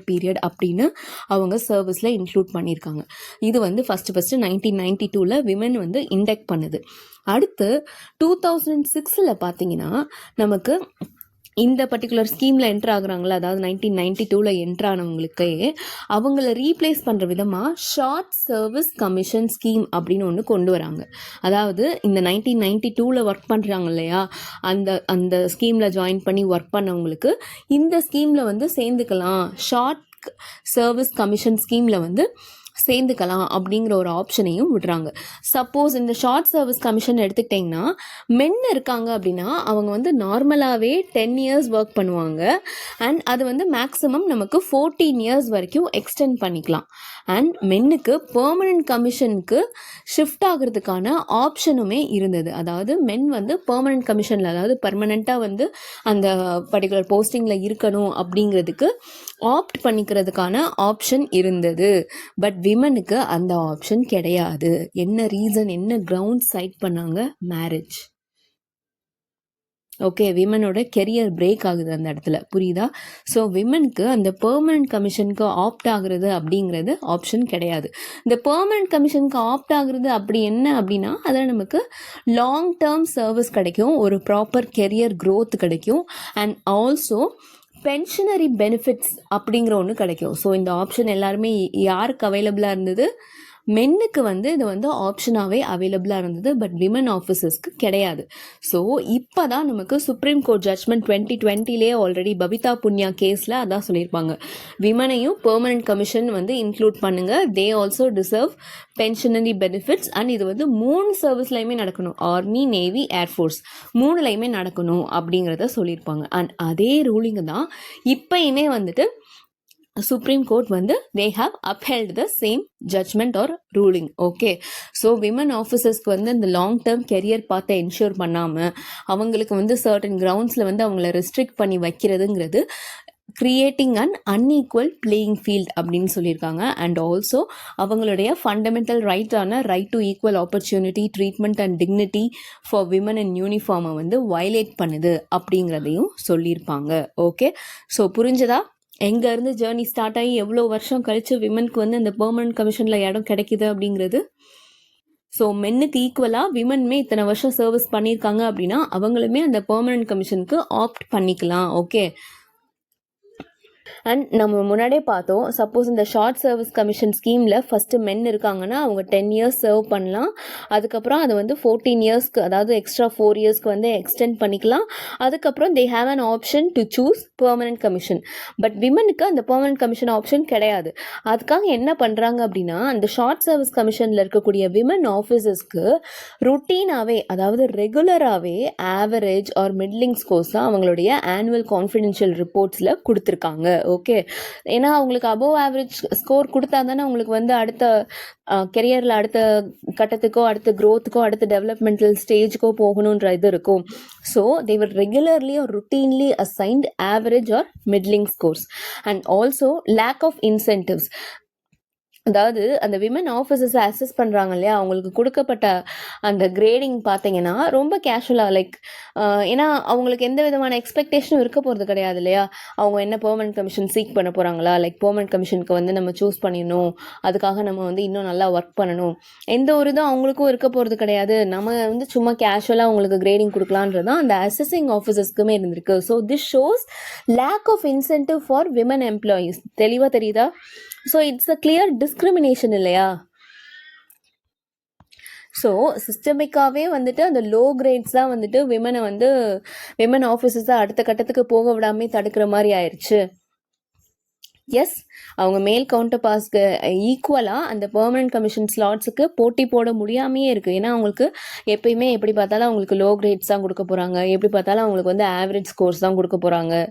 பீரியட் அப்படின்னு அவங்க சர்வீஸில் இன்க்ளூட் பண்ணியிருக்காங்க. இது வந்து ஃபஸ்ட்டு 1992 விமன் வந்து இண்டெக்ட் பண்ணுது. அடுத்து 2006 பார்த்தீங்கன்னா நமக்கு இந்த பர்டிகுலர் ஸ்கீமில் என்ட்ரு ஆகுறாங்களா, அதாவது 1992 என்ட்ரு ஆனவங்களுக்கே அவங்கள ரீப்ளேஸ் பண்ணுற விதமாக ஷார்ட் சர்வீஸ் கமிஷன் ஸ்கீம் அப்படின்னு ஒன்று கொண்டு வராங்க. அதாவது இந்த 1992 ஒர்க் பண்ணுறாங்க இல்லையா, அந்த ஸ்கீமில் ஜாயின் பண்ணி ஒர்க் பண்ணவங்களுக்கு இந்த ஸ்கீமில் வந்து சேர்ந்துக்கலாம். ஷார்ட் சர்வீஸ் கமிஷன் ஸ்கீமில் வந்து சேர்ந்துக்கலாம் அப்படிங்கிற ஒரு ஆப்ஷனையும் விடுறாங்க. சப்போஸ் இந்த ஷார்ட் சர்வீஸ் கமிஷன் எடுத்துக்கிட்டிங்கன்னா மென் இருக்காங்க அப்படின்னா அவங்க வந்து நார்மலாகவே 10 இயர்ஸ் ஒர்க் பண்ணுவாங்க. அண்ட் அது வந்து மேக்ஸிமம் நமக்கு 14 இயர்ஸ் வரைக்கும் எக்ஸ்டெண்ட் பண்ணிக்கலாம். அண்ட் மென்னுக்கு பெர்மனன்ட் கமிஷனுக்கு ஷிஃப்ட் ஆகிறதுக்கான ஆப்ஷனுமே இருந்தது. அதாவது மென் வந்து பெர்மனன்ட் கமிஷனில், அதாவது பர்மனெண்ட்டாக வந்து அந்த பர்டிகுலர் போஸ்டிங்கில் இருக்கணும் அப்படிங்கிறதுக்கு ஆப்ட் பண்ணிக்கிறதுக்கான ஆப்ஷன் இருந்தது. பட் விமனுக்கு அந்த ஆப்ஷன் கிடையாது. என்ன ரீசன், என்ன கிரவுண்ட் சைட் பண்ணாங்க? மேரேஜ். ஓகே, விமனோட கெரியர் பிரேக் ஆகுது அந்த இடத்துல, புரியுதா? ஸோ விமனுக்கு அந்த பெர்மனன்ட் கமிஷனுக்கு ஆப்ட் ஆகுறது அப்படிங்கிறது ஆப்ஷன் கிடையாது. இந்த பெர்மனன்ட் கமிஷனுக்கு ஆப்ட் ஆகுறது அப்படி என்ன அப்படின்னா அதில் நமக்கு லாங் டேர்ம் சர்வீஸ் கிடைக்கும், ஒரு ப்ராப்பர் கெரியர் க்ரோத் கிடைக்கும், அண்ட் ஆல்சோ பென்ஷனரி பெனிஃபிட்ஸ் அப்படிங்கிற ஒன்று கிடைக்கும். ஸோ இந்த ஆப்ஷன் எல்லாருமே யாருக்கு அவைலபிளாக இருந்தது? மென்னுக்கு வந்து இது வந்து ஆப்ஷனாகவே அவைலபிளாக இருந்தது. பட் விமன் ஆஃபீஸர்ஸ்க்கு கிடையாது. ஸோ இப்போ தான் நமக்கு supreme court judgment 2020 already Babita Puniya கேஸில் அதான் சொல்லியிருப்பாங்க, விமனையும் பெர்மனன்ட் கமிஷன் வந்து இன்க்ளூட் பண்ணுங்க, they also deserve pensionary benefits. And இது வந்து 3 சர்வீஸ்லையுமே நடக்கணும், ஆர்மி, நேவி, ஏர்ஃபோர்ஸ் 3லையுமே நடக்கணும் அப்படிங்கிறத சொல்லியிருப்பாங்க. அண்ட் அதே ரூலிங் தான் இப்பயுமே வந்துட்டு சுப்ரீம் கோர்ட் வந்து they have upheld the same judgment or ruling. Okay, so women ஆஃபீஸர்ஸ்க்கு வந்து இந்த லாங் டேர்ம் கெரியர் பார்த்து என்ஷூர் பண்ணாமல் அவங்களுக்கு வந்து சர்டன் கிரவுண்ட்ஸில் வந்து அவங்கள ரெஸ்ட்ரிக்ட் பண்ணி வைக்கிறதுங்கிறது creating an unequal playing field அப்படின்னு சொல்லியிருக்காங்க. அண்ட் ஆல்சோ அவங்களுடைய ஃபண்டமெண்டல் ரைட்டான right to equal opportunity, treatment and dignity for women in யூனிஃபார்மை வந்து வயலேட் பண்ணுது அப்படிங்கிறதையும் சொல்லியிருப்பாங்க. ஓகே, ஸோ புரிஞ்சதா? எங்கேருந்து ஜேர்னி ஸ்டார்ட் ஆகி எவ்வளோ வருஷம் கழித்து விமனுக்கு வந்து இந்த பெர்மனன்ட் கமிஷனில் இடம் கிடைக்குது அப்படிங்கிறது. ஸோ மென்னுக்கு ஈக்குவலாக விமனுமே இத்தனை வருஷம் சர்வீஸ் பண்ணியிருக்காங்க அப்படின்னா அவங்களுமே அந்த பெர்மனன்ட் கமிஷனுக்கு ஆப்ட் பண்ணிக்கலாம். ஓகே, அண்ட் நம்ம முன்னாடியே பார்த்தோம், சப்போஸ் இந்த ஷார்ட் சர்வீஸ் கமிஷன் ஸ்கீமில் ஃபஸ்ட்டு மென் இருக்காங்கன்னா அவங்க 10 இயர்ஸ் சர்வ் பண்ணலாம். அதுக்கப்புறம் அது வந்து 14 இயர்ஸ்க்கு, அதாவது எக்ஸ்ட்ரா 4 இயர்ஸ்க்கு வந்து எக்ஸ்டெண்ட் பண்ணிக்கலாம். அதுக்கப்புறம் they have an option to choose permanent commission. But விமனுக்கு அந்த பெர்மனன்ட் கமிஷன் ஆப்ஷன் கிடையாது. அதுக்காக என்ன பண்ணுறாங்க அப்படின்னா அந்த ஷார்ட் சர்வீஸ் கமிஷனில் இருக்கக்கூடிய விமன் ஆஃபீஸர்ஸ்க்கு ருட்டீனாகவே, அதாவது ரெகுலராகவே ஆவரேஜ் ஆர் மிட்லிங் ஸ்கோர்ஸ் தான் அவங்களுடைய ஆனுவல் கான்ஃபிடென்ஷியல் ரிப்போர்ட்ஸில் கொடுத்துருக்காங்க. ஓகே, ஏன்னா அவங்களுக்கு அபோவ் ஆவரேஜ் ஸ்கோர் கொடுத்தா தானே உங்களுக்கு வந்து அடுத்த கெரியரில் அடுத்த கட்டத்துக்கோ அடுத்த க்ரோத்துக்கோ அடுத்த டெவலப்மெண்டல் ஸ்டேஜுக்கோ போகணுன்ற இது இருக்கும். So they were regularly or routinely assigned average or middling scores. And also lack of incentives. அதாவது அந்த விமன் ஆஃபீஸர்ஸை அசஸ் பண்ணுறாங்க இல்லையா, அவங்களுக்கு கொடுக்கப்பட்ட அந்த கிரேடிங் பார்த்தீங்கன்னா ரொம்ப கேஷுவலாக, லைக் ஏன்னா அவங்களுக்கு எந்த விதமான எக்ஸ்பெக்டேஷனும் இருக்க போகிறது கிடையாது இல்லையா. அவங்க என்ன பெர்மனன்ட் கமிஷன் சீக் பண்ண போகிறாங்களா, லைக் பெர்மனன்ட் கமிஷனுக்கு வந்து நம்ம சூஸ் பண்ணிடணும், அதுக்காக நம்ம வந்து இன்னும் நல்லா ஒர்க் பண்ணணும், எந்த ஒரு இதுவும் அவங்களுக்கும் இருக்க போகிறது கிடையாது. நம்ம வந்து சும்மா கேஷுவலாக அவங்களுக்கு கிரேடிங் கொடுக்கலான்றது தான் அந்த அசஸிங் ஆஃபீஸர்ஸ்க்குமே இருந்திருக்கு. So this shows lack of incentive for women employees. தெளிவாக தெரியுதா? So it's a clear discrimination இல்லையா. ஸோ சிஸ்டமிக்காகவே வந்துட்டு அந்த லோ கிரேட்ஸ் தான் வந்துட்டு விமன் ஆஃபீஸர்ஸை அடுத்த கட்டத்துக்கு போக விடாமே தடுக்கிற மாதிரி ஆயிடுச்சு. எஸ், அவங்க மேல் கவுண்டர் பாஸ்க்கு ஈக்குவலாக அந்த பெர்மனன்ட் கமிஷன் ஸ்லாட்ஸுக்கு போட்டி போட முடியாமையே இருக்குது. ஏன்னா அவங்களுக்கு எப்பயுமே எப்படி பார்த்தாலும் அவங்களுக்கு லோ கிரேட்ஸ் தான் கொடுக்க போகிறாங்க, எப்படி பார்த்தாலும் அவங்களுக்கு வந்து ஆவரேஜ் ஸ்கோர்ஸ் தான் கொடுக்க போகிறாங்க.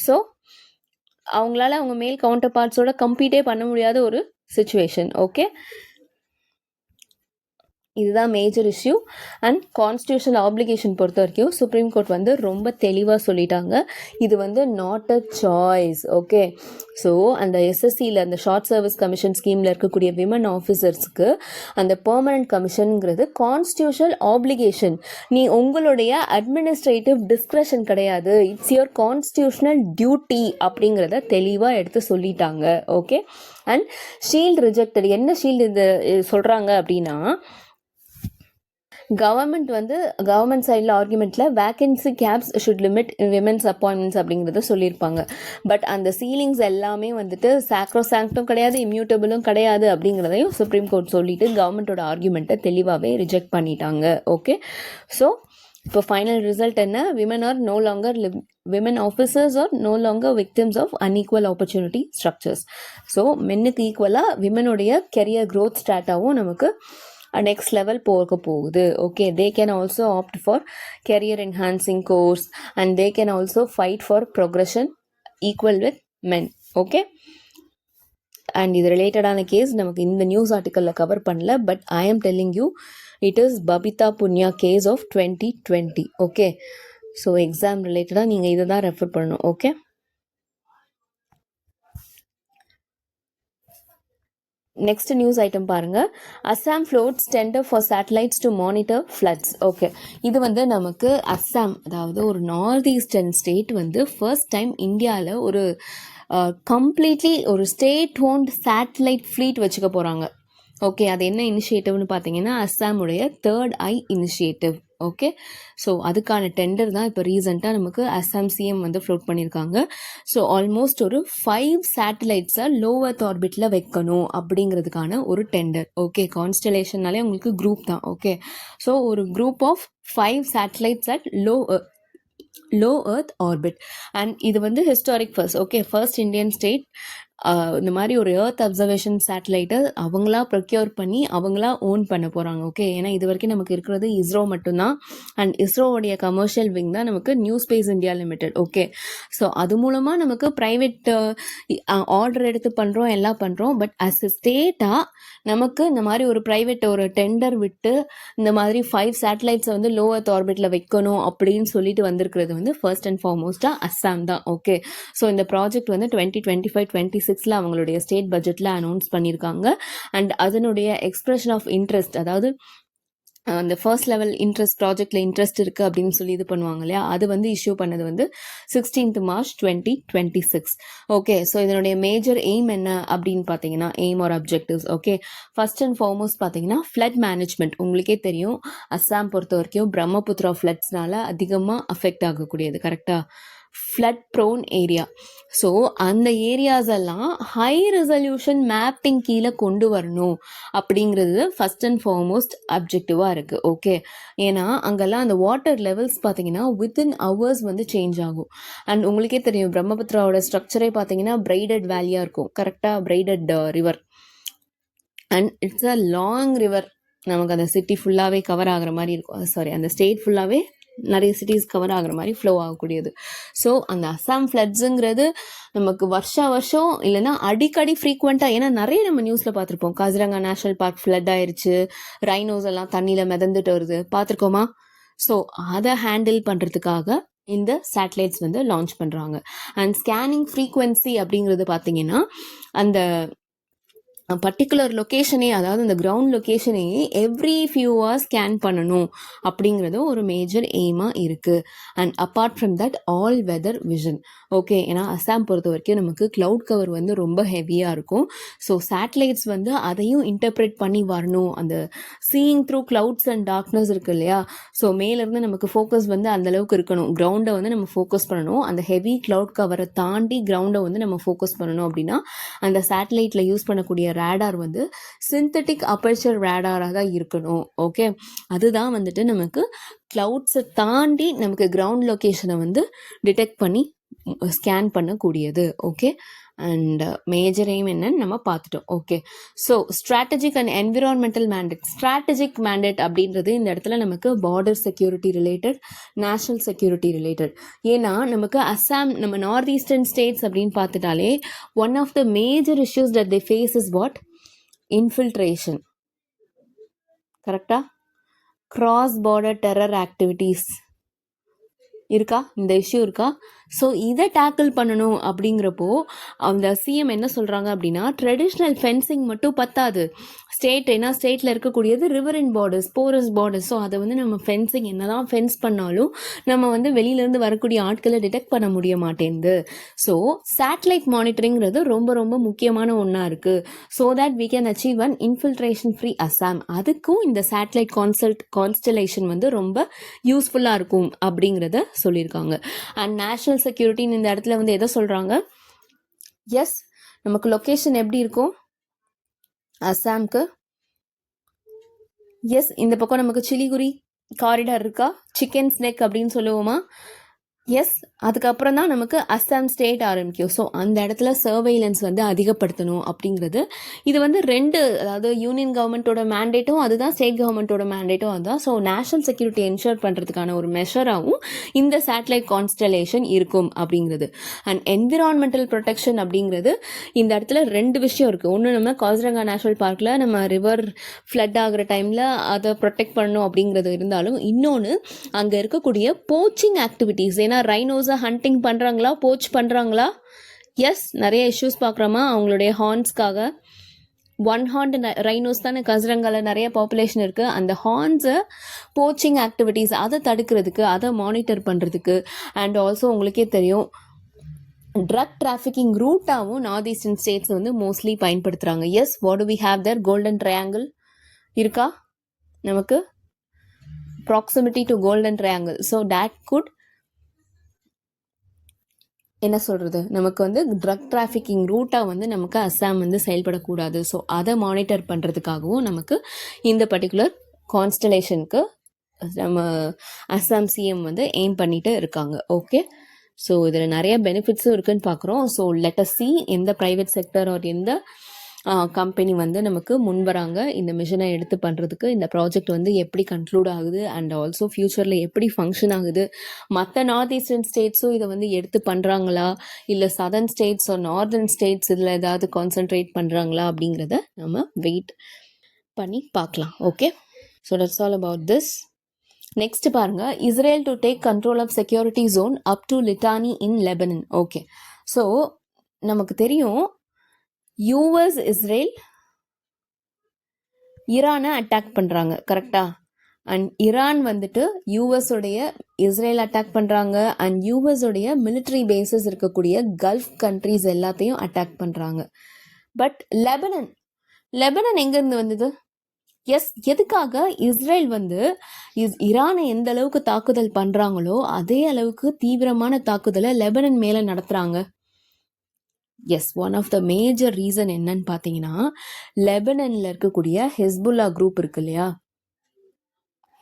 ஸோ அவங்களால அவங்க மேல் கவுண்டர் பார்ட்ஸோட கம்பீட்டே பண்ண முடியாத ஒரு சிச்சுவேஷன். ஓகே, இதுதான் major issue. And constitutional application பொறுத்த வரைக்கும் சுப்ரீம் கோர்ட் வந்து ரொம்ப தெளிவாக சொல்லிட்டாங்க, இது வந்து not a choice. Okay, so அந்த எஸ்எஸ்சியில் அந்த ஷார்ட் சர்வீஸ் கமிஷன் ஸ்கீமில் இருக்கக்கூடிய விமன் ஆஃபீஸர்ஸுக்கு அந்த பெர்மனன்ட் கமிஷனுங்கிறது கான்ஸ்டியூஷனல் ஆப்ளிகேஷன். நீ உங்களுடைய அட்மினிஸ்ட்ரேட்டிவ் டிஸ்க்ரெஷன் கிடையாது, இட்ஸ் யுவர் கான்ஸ்டியூஷனல் டியூட்டி அப்படிங்கிறத தெளிவாக எடுத்து சொல்லிட்டாங்க. Okay, and shield rejected. என்ன ஷீல்டு இது சொல்கிறாங்க அப்படின்னா, கவர்மெண்ட் சைடில் ஆர்குமெண்ட்டில் vacancy gaps should limit women's appointments அப்படிங்கிறத சொல்லியிருப்பாங்க. பட் அந்த சீலிங்ஸ் எல்லாமே வந்துட்டு சாக்ரோசாங்க்டும் கிடையாது, இம்யூட்டபிளும் கிடையாது அப்படிங்கிறதையும் சுப்ரீம் கோர்ட் சொல்லிட்டு கவர்மெண்ட்டோட ஆர்குமெண்ட்டை தெளிவாகவே ரிஜெக்ட் பண்ணிட்டாங்க. ஓகே, ஸோ இப்போ ஃபைனல் ரிசல்ட் என்ன? Women officers are no longer victims of unequal opportunity structures. So மென்னுக்கு ஈக்குவலாக விமனுடைய கெரியர் க்ரோத் ஸ்டார்ட்டாகவும் நமக்கு நெக்ஸ்ட் லெவல் போகுது. Okay, they can also opt for career enhancing course and they can also fight for progression equal with men. Okay, and இது ரிலேட்டடான case நமக்கு இந்த நியூஸ் ஆர்டிக்கலில் கவர் பண்ணல, but I am telling you it is Babita Punya case of 2020. Okay, so exam ரிலேட்டடாக நீங்கள் இதை தான் ரெஃபர் பண்ணணும். ஓகே, நெக்ஸ்ட் நியூஸ் ஐட்டம் பாருங்க. Assam floats tender for satellites to monitor floods. Okay, இது வந்து நமக்கு அஸ்ஸாம், அதாவது ஒரு நார்த் ஈஸ்டர்ன் ஸ்டேட் வந்து ஃபர்ஸ்ட் டைம் இந்தியாவில் ஒரு கம்ப்ளீட்லி ஒரு ஸ்டேட் ஓன்ட் சேட்டலைட் ஃப்ளீட் வச்சுக்க போகிறாங்க. ஓகே, அது என்ன இனிஷியேட்டிவ்னு பார்த்தீங்கன்னா அஸ்ஸாமுடைய தேர்ட் ஐ இனிஷியேட்டிவ். ஓகே, ஸோ அதுக்கான டெண்டர் தான் இப்போ ரீசெண்டாக நமக்கு அஸ்ஸாம் சிஎம் வந்து ஃப்ளோட் பண்ணியிருக்காங்க. ஸோ ஆல்மோஸ்ட் ஒரு 5 சேட்டலைட்ஸை லோ எர்த் ஆர்பிட்டில் வைக்கணும் அப்படிங்கிறதுக்கான ஒரு டெண்டர். ஓகே, கான்ஸ்டலேஷன்னாலே உங்களுக்கு குரூப் தான். ஓகே, ஸோ ஒரு group of 5 satellites at low earth orbit. And இது வந்து historic first. Okay, first Indian state இந்த மாதிரி ஒரு எர்த் அப்சர்வேஷன் சேட்டலைட்டை அவங்களா ப்ரொக்யூர் பண்ணி அவங்களா ஓன் பண்ண போகிறாங்க. ஓகே, ஏன்னா இது வரைக்கும் நமக்கு இருக்கிறது இஸ்ரோ மட்டும்தான். அண்ட் இஸ்ரோவுடைய கமர்ஷியல் விங் தான் நமக்கு new space India limited. Okay, so அது மூலமாக நமக்கு ப்ரைவேட் ஆர்டர் எடுத்து பண்ணுறோம், எல்லாம் பண்ணுறோம். பட் அஸ் எ ஸ்டேட்டாக நமக்கு இந்த மாதிரி ஒரு ப்ரைவேட் ஒரு டெண்டர் விட்டு இந்த மாதிரி 5 சேட்டலைட்ஸை வந்து லோ எர்த் ஆர்பிட்டில் வைக்கணும் அப்படின்னு சொல்லிட்டு வந்திருக்கிறது வந்து ஃபர்ஸ்ட் அண்ட் ஃபார்மோஸ்ட்டாக அஸ்ஸாம் தான். ஓகே, ஸோ இந்த ப்ராஜெக்ட் வந்து 2025-26 அவங்களுடைய ஸ்டேட் பட்ஜெட்டில் அனௌன்ஸ் பண்ணியிருக்காங்க. அண்ட் அதனுடைய எக்ஸ்பிரஷன் ஆஃப் இன்ட்ரெஸ்ட், அதாவது அந்த ஃபர்ஸ்ட் லெவல் இன்ட்ரெஸ்ட் ப்ராஜெக்டில் இன்ட்ரெஸ்ட் இருக்குது அப்படின்னு சொல்லி இது பண்ணுவாங்க இல்லையா, அது வந்து இஷ்யூ பண்ணது வந்து 16th March 2026. ஓகே, ஸோ இதனுடைய மேஜர் எய்ம் என்ன அப்படின்னு பார்த்தீங்கன்னா, aim or objectives. Okay, first and foremost பார்த்தீங்கன்னா ஃப்ளட் மேனேஜ்மெண்ட். உங்களுக்கே தெரியும் அஸ்ஸாம் பொறுத்த வரைக்கும் பிரம்மபுத்திரா ஃப்ளட்ஸ்னால அதிகமாக அஃபெக்ட் ஆகக்கூடியது. கரெக்டாக ஃப்ளட் ப்ரோன் ஏரியா. ஸோ அந்த ஏரியாஸ் எல்லாம் ஹை ரெசல்யூஷன் மேப்பிங் கீழே கொண்டு வரணும் அப்படிங்கிறது ஃபர்ஸ்ட் அண்ட் ஃபார்மோஸ்ட் அப்ஜெக்டிவாக இருக்குது. ஓகே, ஏன்னா அங்கெல்லாம் அந்த வாட்டர் லெவல்ஸ் பார்த்தீங்கன்னா வித்தின் ஹவர்ஸ் வந்து சேஞ்ச் ஆகும். அண்ட் உங்களுக்கே தெரியும் பிரம்மபுத்திராவோட ஸ்ட்ரக்சரே பார்த்தீங்கன்னா பிரைடட் வேலியாக இருக்கும். கரெக்டாக braided river. And it's a long river. நமக்கு அந்த சிட்டி ஃபுல்லாகவே கவர் ஆகிற மாதிரி இருக்கும். சாரி, அந்த ஸ்டேட் ஃபுல்லாகவே நிறைய சிட்டிஸ் கவர் ஆகிற மாதிரி ஃப்ளோ ஆகக்கூடியது. ஸோ அந்த அஸ்ஸாம் ஃப்ளட்ஸுங்கிறது நமக்கு வருஷம் இல்லைன்னா அடிக்கடி ஃப்ரீக்வெண்ட்டாக, ஏன்னா நிறைய நம்ம நியூஸில் பார்த்துருப்போம். காசிரங்கா நேஷனல் பார்க் ஃப்ளட் ஆயிடுச்சு, ரைனோஸ் எல்லாம் தண்ணியில் மிதந்துட்டு வருது, பார்த்துருக்கோமா? ஸோ அதை ஹேண்டில் பண்ணுறதுக்காக இந்த சேட்டலைட்ஸ் வந்து லான்ச் பண்ணுறாங்க. அண்ட் ஸ்கேனிங் ஃப்ரீக்வன்சி அப்படிங்கிறது பார்த்தீங்கன்னா அந்த பர்டிகுலர் லொக்கேஷனே, அதாவது அந்த கிரவுண்ட் லொக்கேஷனே எவ்ரி ஃபியூ ஹவர்ஸ் ஸ்கேன் பண்ணணும் அப்படிங்கிறதும் ஒரு மேஜர் எய்மாக இருக்குது. And apart from that all weather vision. Okay, ஏன்னா அஸ்ஸாம் பொறுத்த வரைக்கும் நமக்கு க்ளவுட் கவர் வந்து ரொம்ப ஹெவியாக இருக்கும். ஸோ சேட்டலைட்ஸ் வந்து அதையும் இன்டர்பிரேட் பண்ணி வரணும். அந்த seeing through clouds and darkness இருக்குது இல்லையா, ஸோ மேலேருந்து நமக்கு ஃபோக்கஸ் வந்து அந்தளவுக்கு இருக்கணும். கிரவுண்டை வந்து நம்ம ஃபோக்கஸ் பண்ணணும். அந்த ஹெவி க்ளவுட் கவரை தாண்டி கிரவுண்டை வந்து நம்ம ஃபோக்கஸ் பண்ணணும் அப்படின்னா அந்த சேட்டலைட்டில் யூஸ் பண்ணக்கூடிய ரேடார் வந்து சிந்தட்டிக் அப்பர்ச்சர் ரேடாராக தான் இருக்கணும். ஓகே, அதுதான் வந்துட்டு நமக்கு கிளவுட்ஸை தாண்டி நமக்கு கிரவுண்ட் லொக்கேஷனை வந்து டிடெக்ட் பண்ணி ஸ்கேன் பண்ணக்கூடியது. ஓகே, அண்ட் மேஜர் எய்ம் என்னன்னு நம்ம பார்த்துட்டோம். Okay, so strategic and environmental mandate. Strategic mandate அப்படின்றது இந்த இடத்துல நமக்கு border security related, national security related. ஏன்னா நமக்கு அஸ்ஸாம், நம்ம நார்த் ஈஸ்டர்ன் ஸ்டேட்ஸ் அப்படின்னு பார்த்துட்டாலே one of the major issues that they face is what? Infiltration. கரெக்டா? கிராஸ் பார்டர் டெரர் ஆக்டிவிட்டீஸ் இருக்கா? இந்த இஷ்யூ இருக்கா? ஸோ இதை டேக்கிள் பண்ணணும் அப்படிங்கிறப்போ அந்த சிஎம் என்ன சொல்கிறாங்க அப்படின்னா, ட்ரெடிஷ்னல் ஃபென்சிங் மட்டும் பத்தாது. ஏன்னா ஸ்டேட்டில் இருக்கக்கூடியது river and borders, porous borders. So அதை வந்து நம்ம ஃபென்சிங் என்னதான் ஃபென்ஸ் பண்ணாலும் நம்ம வந்து வெளியிலேருந்து வரக்கூடிய ஆட்களை டிடெக்ட் பண்ண முடிய மாட்டேங்குது. ஸோ சேட்டலைட் மானிட்டரிங்கிறது ரொம்ப ரொம்ப முக்கியமான ஒன்றா இருக்குது. So that we can achieve an infiltration free Assam. அதுக்கும் இந்த சேட்டலைட் கான்ஸ்டலேஷன் வந்து ரொம்ப யூஸ்ஃபுல்லாக இருக்கும் அப்படிங்கிறத சொல்லியிருக்காங்க. அண்ட் நேஷனல் செக்யூரிட்டின்னு இந்த இடத்துல வந்து எதை சொல்கிறாங்க? எஸ், நமக்கு லொக்கேஷன் எப்படி இருக்கும் அஸ்ஸாம்க்கு? எஸ், இந்த பக்கம் நமக்கு சிலிகுரி, காரிடார் இருக்கா, சிக்கன்ஸ் நெக் அப்படின்னு சொல்லுவோமா? எஸ். அதுக்கப்புறம் தான் நமக்கு அஸ்ஸாம் ஸ்டேட் ஆரம்பிக்கும். ஸோ அந்த இடத்துல சர்veillance வந்து அதிகப்படுத்தணும் அப்படிங்கிறது. இது வந்து 2, அதாவது யூனியன் கவர்மெண்ட்டோட மேண்டேட்டும் அதுதான், ஸ்டேட் கவர்மெண்ட்டோட மேண்டேட்டும் அதுதான். ஸோ நேஷனல் செக்யூரிட்டி என்ஷூர் பண்ணுறதுக்கான ஒரு மெஷராகவும் இந்த சேட்டலைட் கான்ஸ்டலேஷன் இருக்கும் அப்படிங்கிறது. அண்ட் என்விரான்மெண்டல் ப்ரொடெக்ஷன் அப்படிங்கிறது இந்த இடத்துல 2 விஷயம் இருக்குது. ஒன்று, நம்ம காசிரங்கா நேஷனல் பார்க்கில் நம்ம ரிவர் ஃப்ளட் ஆகிற டைமில் அதை ப்ரொடெக்ட் பண்ணணும் அப்படிங்கிறது இருந்தாலும், இன்னொன்று அங்கே இருக்கக்கூடிய போச்சிங் ஆக்டிவிட்டீஸ். ஏன்னா ரைனோஸை ஹண்டிங் பண்ணுறாங்களா, போச் பண்ணுறாங்களா? எஸ், நிறைய இஷ்யூஸ் பார்க்குறோமா அவங்களுடைய ஹார்ன்ஸ்க்காக. 1 ஹார்ன்ட் ரைனோஸ் தானே காசிரங்காவில் நிறைய பாப்புலேஷன் இருக்குது. அந்த ஹார்ன்ஸை போச்சிங் ஆக்டிவிட்டீஸ் அதை தடுக்கிறதுக்கு, அதை மானிட்டர் பண்ணுறதுக்கு, அண்ட் ஆல்சோ உங்களுக்கே தெரியும் ட்ரக் டிராஃபிக்கிங் ரூட்டாகவும் நார்த் ஈஸ்டர்ன் ஸ்டேட்ஸ் வந்து மோஸ்ட்லி பயன்படுத்துகிறாங்க. Yes, what do we have there? Golden triangle இருக்கா நமக்கு, proximity to golden triangle. So that could என்ன சொல்கிறது, நமக்கு வந்து ட்ரக் டிராஃபிக்கிங் ரூட்டாக வந்து நமக்கு அஸ்ஸாம் வந்து செயல்படக்கூடாது. ஸோ அதை மானிட்டர் பண்ணுறதுக்காகவும் நமக்கு இந்த பர்டிகுலர் கான்ஸ்டலேஷனுக்கு நம்ம அஸ்ஸாம் சிஎம் வந்து எய்ம் பண்ணிட்டு இருக்காங்க. ஓகே, ஸோ இதில் நிறைய பெனிஃபிட்ஸும் இருக்குன்னு பார்க்குறோம். ஸோ லெட் அஸ் see எந்த ப்ரைவேட் செக்டர் ஆர் எந்த கம்பெனி வந்து நமக்கு முன் வராங்க இந்த மிஷனை எடுத்து பண்ணுறதுக்கு. இந்த ப்ராஜெக்ட் வந்து எப்படி கன்க்ளூட் ஆகுது, அண்ட் ஆல்சோ ஃப்யூச்சரில் எப்படி ஃபங்க்ஷன் ஆகுது, மற்ற நார்த் ஈஸ்டர்ன் ஸ்டேட்ஸும் இதை வந்து எடுத்து பண்ணுறாங்களா, இல்லை southern states or northern states இதில் ஏதாவது கான்சென்ட்ரேட் பண்ணுறாங்களா அப்படிங்கிறத நம்ம வெயிட் பண்ணி பார்க்கலாம். Okay, so that's all about this. Next பாருங்க, Israel to take control of security zone up to Litani in Lebanon. Okay, so நமக்கு தெரியும் யூஎஸ் இஸ்ரேல் ஈரானை அட்டாக் பண்ணுறாங்க, கரெக்டா? அண்ட் ஈரான் வந்துட்டு யூஎஸ் உடைய இஸ்ரேல் அட்டாக் பண்ணுறாங்க, அண்ட் யூஎஸ் உடைய மிலிட்ரி பேசஸ் இருக்கக்கூடிய கல்ஃப் கண்ட்ரீஸ் எல்லாத்தையும் அட்டாக் பண்ணுறாங்க. பட் லெபனன் எங்கேருந்து வந்தது? எஸ், எதுக்காக இஸ்ரேல் வந்து ஈரானை எந்த அளவுக்கு தாக்குதல் பண்ணுறாங்களோ அதே அளவுக்கு தீவிரமான தாக்குதலை லெபனன் மேலே நடத்துகிறாங்க. Yes, one of the major reason என்னன்னு பார்த்தீங்கன்னா, லெபனனில் இருக்கக்கூடிய ஹெஸ்புல்லா குரூப் இருக்கு இல்லையா,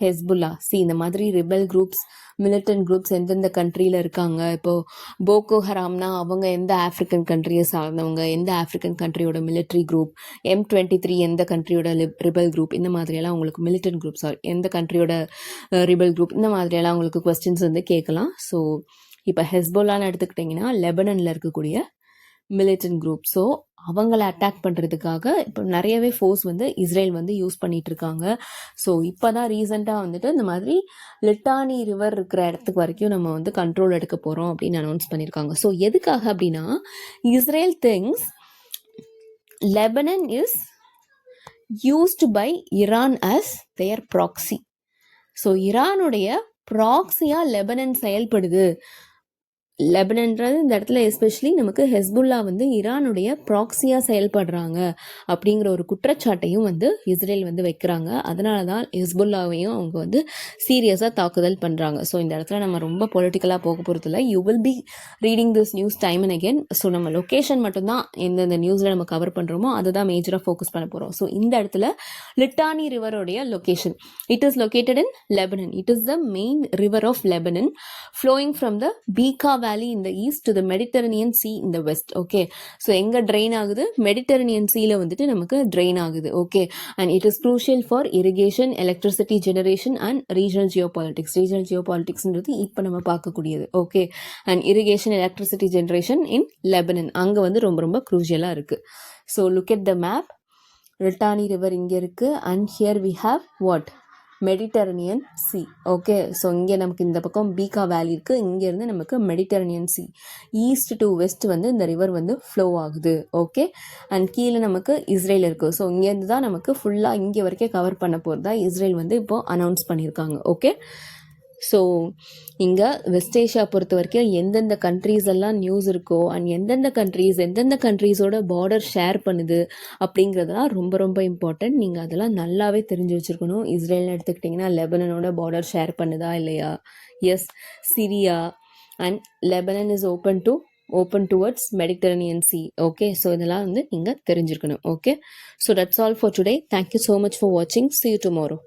ஹெஸ்புல்லா இந்த மாதிரி ரிபல் குரூப்ஸ், மிலிட்டன்ட் குரூப்ஸ் எந்தெந்த கண்ட்ரியில் இருக்காங்க. இப்போது போகோ ஹராம்னா அவங்க எந்த ஆஃப்ரிக்கன் கண்ட்ரியை சார்ந்தவங்க, எந்த ஆஃப்ரிக்கன் கண்ட்ரியோட மிலிட்ரி குரூப், M23 எந்த கண்ட்ரியோட ரிபல் குரூப், இந்த மாதிரியெல்லாம் உங்களுக்கு மிலிட்டன்ட் குரூப், எந்த கண்ட்ரியோட ரிபல் குரூப், இந்த மாதிரியெல்லாம் உங்களுக்கு கொஸ்டின்ஸ் வந்து கேட்கலாம். ஸோ இப்போ ஹெஸ்புல்லான்னு எடுத்துக்கிட்டிங்கன்னா லெபனனில் இருக்கக்கூடிய மிலிட்டன்ட் குரூப். ஸோ அவங்கள அட்டாக் பண்ணுறதுக்காக இப்போ நிறையவே ஃபோர்ஸ் வந்து இஸ்ரேல் வந்து யூஸ் பண்ணிட்டு இருக்காங்க. ஸோ இப்போ தான் ரீசெண்டாக வந்துட்டு இந்த மாதிரி லிட்டானி ரிவர் இருக்கிற இடத்துக்கு வரைக்கும் நம்ம வந்து கண்ட்ரோல் எடுக்க போகிறோம் அப்படின்னு அனௌன்ஸ் பண்ணியிருக்காங்க. ஸோ எதுக்காக அப்படின்னா, Israel thinks Lebanon is used by Iran as their proxy. So ஈரானுடைய ப்ராக்சியாக லெபனன் செயல்படுது. லெபனன்றது இந்த இடத்துல எஸ்பெஷலி நமக்கு ஹெஸ்புல்லா வந்து ஈரானுடைய ப்ராக்சியாக செயல்படுறாங்க அப்படிங்கிற ஒரு குற்றச்சாட்டையும் வந்து இஸ்ரேல் வந்து வைக்கிறாங்க. அதனால தான் ஹெஸ்புல்லாவையும் அவங்க வந்து சீரியஸாக தாக்குதல் பண்ணுறாங்க. ஸோ இந்த இடத்துல நம்ம ரொம்ப பொலிட்டிக்கலாக போக போகிறதில்ல. You will be reading this news time and again. So நம்ம லொக்கேஷன் மட்டும்தான் எந்தெந்த நியூஸில் நம்ம கவர் பண்ணுறோமோ அதை தான் மேஜராக ஃபோக்கஸ் பண்ண போகிறோம். ஸோ இந்த இடத்துல லிட்டானி ரிவரோடைய location, it is located in Lebanon. It is the main river of Lebanon flowing from the Bekaa Valley in the east to the Mediterranean Sea in the west. Okay, so எங்க drain ஆகுது? Mediterranean Seaல வந்துட்டு நமக்கு drain ஆகுது. Okay, and it is crucial for irrigation, electricity generation and regional geopolitics. Regional geopolitics ன்றது இப்போ நம்ம பார்க்கக்கூடியது. Okay, and irrigation, electricity generation in Lebanon அங்க வந்து ரொம்ப ரொம்ப crucial-ஆ இருக்கு. So look at the map. Litani River இங்க இருக்கு, and here we have what? Mediterranean sea. Okay, so இங்கே நமக்கு இந்த பக்கம் பீகா வேலி இருக்குது, இங்கேருந்து நமக்கு Mediterranean sea east to west வந்து இந்த ரிவர் வந்து ஃப்ளோ ஆகுது. ஓகே, அண்ட் கீழே நமக்கு இஸ்ரேல் இருக்குது. ஸோ இங்கேருந்து தான் நமக்கு ஃபுல்லாக இங்கே வரைக்கும் கவர் பண்ண போகிறதா இஸ்ரேல் வந்து இப்போது அனௌன்ஸ் பண்ணியிருக்காங்க. ஓகே, ஸோ இங்கே வெஸ்ட் ஏஷியா பொறுத்த வரைக்கும் எந்தெந்த கண்ட்ரீஸ் எல்லாம் நியூஸ் இருக்கோ, அண்ட் எந்தெந்த கண்ட்ரீஸோட பார்டர் ஷேர் பண்ணுது அப்படிங்கிறதுலாம் ரொம்ப ரொம்ப இம்பார்ட்டன்ட். நீங்கள் அதெல்லாம் நல்லாவே தெரிஞ்சு வச்சுருக்கணும். இஸ்ரேல்னு எடுத்துக்கிட்டிங்கன்னா லெபனனோட பார்டர் ஷேர் பண்ணுதா இல்லையா? Yes, Syria and Lebanon is open towards Mediterranean sea. Okay, so இதெல்லாம் வந்து நீங்கள் தெரிஞ்சிருக்கணும். Okay, so that's all for today. Thank you so much for வாட்சிங். See you tomorrow.